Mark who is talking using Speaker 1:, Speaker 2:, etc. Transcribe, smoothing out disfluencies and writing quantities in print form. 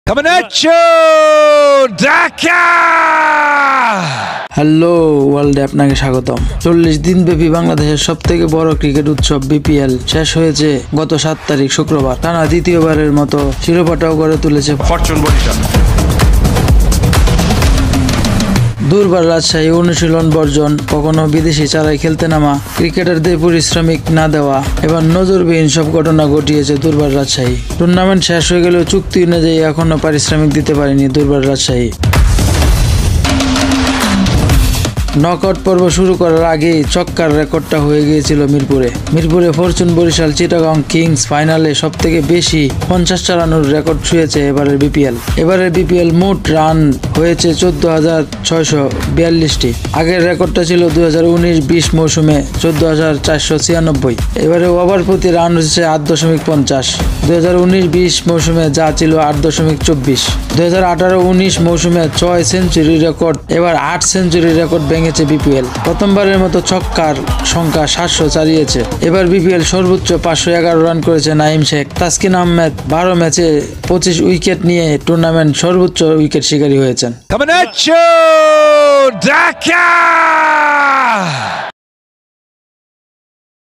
Speaker 1: Coming at you, Dhaka!
Speaker 2: Hello ওয়ার্ল্ডে আপনাকে স্বাগতম। 40 দিন ব্যাপী বাংলাদেশের সবথেকে বড় ক্রিকেট উৎসব বিপিএল শেষ হয়েছে গত 7 তারিখ শুক্রবার। টানা দ্বিতীয়বারের মতো শিরোপাটাও গড়ে তুলেছে
Speaker 1: ফরচুন বরিশাল।
Speaker 2: দুর্বার রাজশাহী অনুশীলন বর্জন, কখনো বিদেশি চারাই খেলতে নামা, ক্রিকেটারদের পারিশ্রমিক না দেওয়া, এবার নজরবিহীন সব ঘটনা ঘটিয়েছে দুর্বার রাজশাহী। টুর্নামেন্ট শেষ হয়ে গেলেও চুক্তি অনুযায়ী এখনো পারিশ্রমিক দিতে পারেনি দুর্বার রাজশাহী। নকআউট পর্ব শুরু করার আগেই চক্কার রেকর্ডটা হয়ে গিয়েছিল মিরপুরে ফরচুন বরিশাল চিটাগং কিংস ফাইনালে সবথেকে বেশি 50 রানের রেকর্ড ছুঁয়েছে এবারের বিপিএল মোট রান হয়েছে 14,642টি। আগের রেকর্ডটা ছিল 2019-20 মৌসুমে 14,496। এবারে ওভার প্রতি রান হচ্ছে 8.50। 2019-20 মৌসুমে যা ছিল 8.24। 2018-19 মৌসুমে 6 সেঞ্চুরি রেকর্ড, এবার 8 সেঞ্চুরি রেকর্ড ভেঙেছে বিপিএল। প্রথমবারের মতো ছক্কার সংখ্যা 700 ছাড়িয়েছে। এবার বিপিএল সর্বোচ্চ 511 রান করেছে নাঈম শেখ। তাসকিন আহমেদ 12 ম্যাচে 25 উইকেট নিয়ে টুর্নামেন্ট সর্বোচ্চ উইকেট শিকারী হয়েছেন।
Speaker 1: Coming at you, Dhaka!